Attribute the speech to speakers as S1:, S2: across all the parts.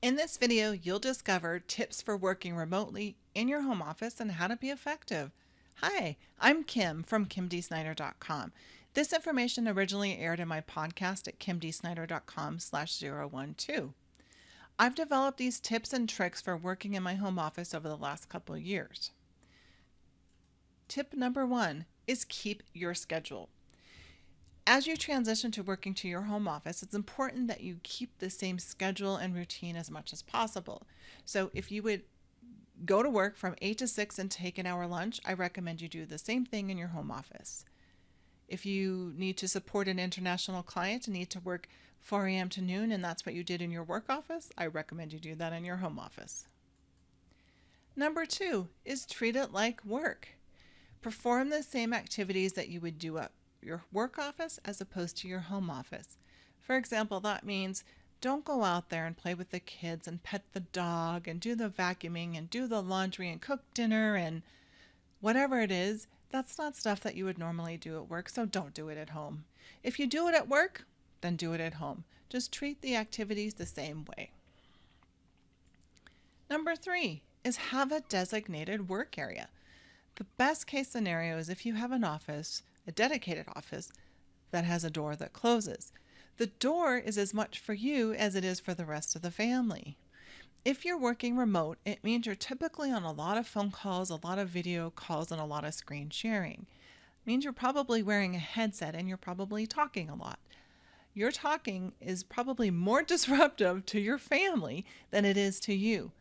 S1: In this video, you'll discover tips for working remotely in your home office and how to be effective. Hi, I'm Kim from kimdsnyder.com. This information originally aired in my podcast at kimdsnyder.com/012. I've developed these tips and tricks for working in my home office over the last couple of years. Tip number 1 is keep your schedule. As you transition to working to your home office, it's important that you keep the same schedule and routine as much as possible. So if you would go to work from 8 to 6 and take an hour lunch, I recommend you do the same thing in your home office. If you need to support an international client and need to work 4 a.m. to noon and that's what you did in your work office, I recommend you do that in your home office. Number 2 is treat it like work. Perform the same activities that you would do at your work office as opposed to your home office. For example, that means don't go out there and play with the kids and pet the dog and do the vacuuming and do the laundry and cook dinner and whatever it is. That's not stuff that you would normally do at work, so don't do it at home. If you do it at work, then do it at home. Just treat the activities the same way. Number 3 is have a designated work area. The best case scenario is if you have an office, a dedicated office, that has a door that closes. The door is as much for you as it is for the rest of the family. If you're working remote, it means you're typically on a lot of phone calls, a lot of video calls, and a lot of screen sharing. It means you're probably wearing a headset and you're probably talking a lot. Your talking is probably more disruptive to your family than it is to you.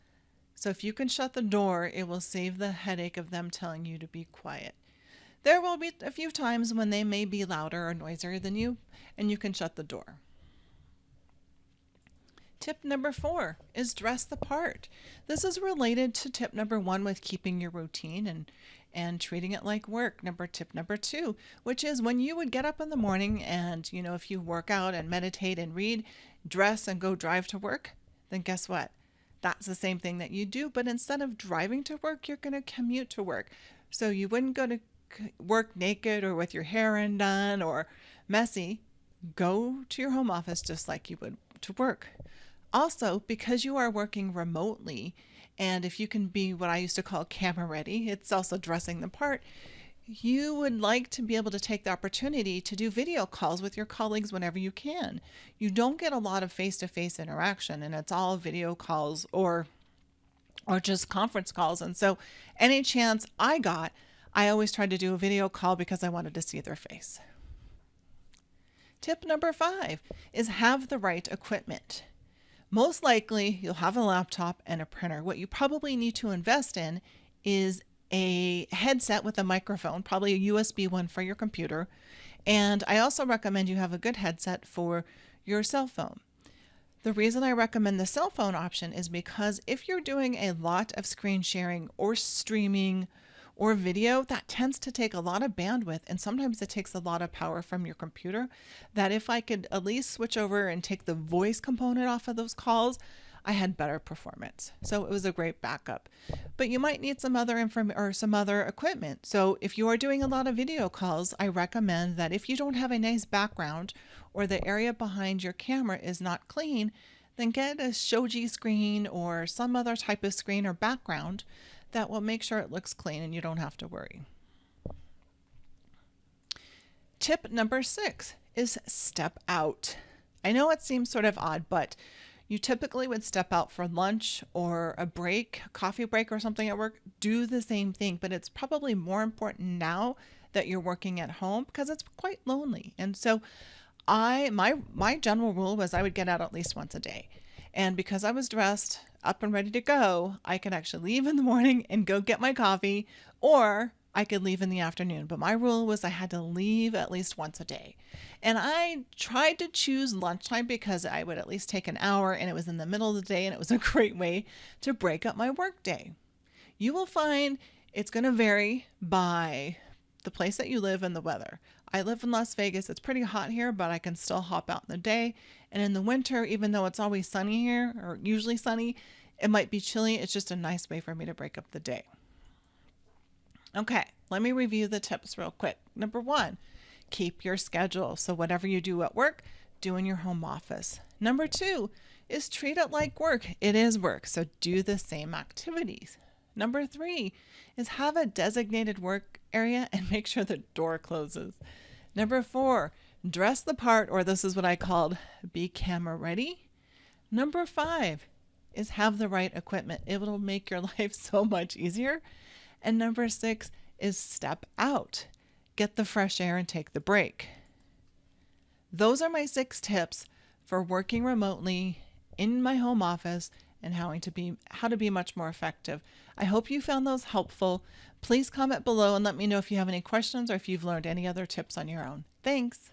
S1: So if you can shut the door, it will save the headache of them telling you to be quiet. There will be a few times when they may be louder or noisier than you, and you can shut the door. Tip number 4 is dress the part. This is related to tip number 1 with keeping your routine and treating it like work. Tip number 2, which is when you would get up in the morning and, if you work out and meditate and read, dress and go drive to work, then guess what? That's the same thing that you do, but instead of driving to work, you're going to commute to work. So you wouldn't go to work naked or with your hair undone or messy. Go to your home office just like you would to work. Also, because you are working remotely, and if you can be what I used to call camera ready, it's also dressing the part, you would like to be able to take the opportunity to do video calls with your colleagues whenever you can. You don't get a lot of face-to-face interaction, and it's all video calls or just conference calls. And so any chance I got, I always tried to do a video call because I wanted to see their face. Tip number 5 is have the right equipment. Most likely you'll have a laptop and a printer. What you probably need to invest in is a headset with a microphone, probably a USB one for your computer. And I also recommend you have a good headset for your cell phone. The reason I recommend the cell phone option is because if you're doing a lot of screen sharing or streaming or video, that tends to take a lot of bandwidth, and sometimes it takes a lot of power from your computer, that if I could at least switch over and take the voice component off of those calls, I had better performance. So it was a great backup. But you might need some other some other equipment. So if you are doing a lot of video calls, I recommend that if you don't have a nice background or the area behind your camera is not clean, then get a shoji screen or some other type of screen or background that will make sure it looks clean and you don't have to worry. Tip number 6 is step out. I know it seems sort of odd, but you typically would step out for lunch or a break, a coffee break or something at work. Do the same thing, but it's probably more important now that you're working at home because it's quite lonely. And so my general rule was I would get out at least once a day. And because I was dressed up and ready to go, I could actually leave in the morning and go get my coffee, or I could leave in the afternoon. But my rule was I had to leave at least once a day. And I tried to choose lunchtime because I would at least take an hour and it was in the middle of the day and it was a great way to break up my work day. You will find it's going to vary by the place that you live and the weather. I live in Las Vegas. It's pretty hot here, but I can still hop out in the day. And in the winter, even though it's always sunny here, or usually sunny, it might be chilly. It's just a nice way for me to break up the day. Okay, let me review the tips real quick. Number 1, keep your schedule. So whatever you do at work, do in your home office. Number 2 is treat it like work. It is work, so do the same activities. Number 3 is have a designated work area and make sure the door closes. Number 4, dress the part, or this is what I called be camera ready. Number 5 is have the right equipment. It will make your life so much easier. And number 6 is step out. Get the fresh air and take the break. Those are my 6 tips for working remotely in my home office and how to be much more effective. I hope you found those helpful. Please comment below and let me know if you have any questions or if you've learned any other tips on your own. Thanks.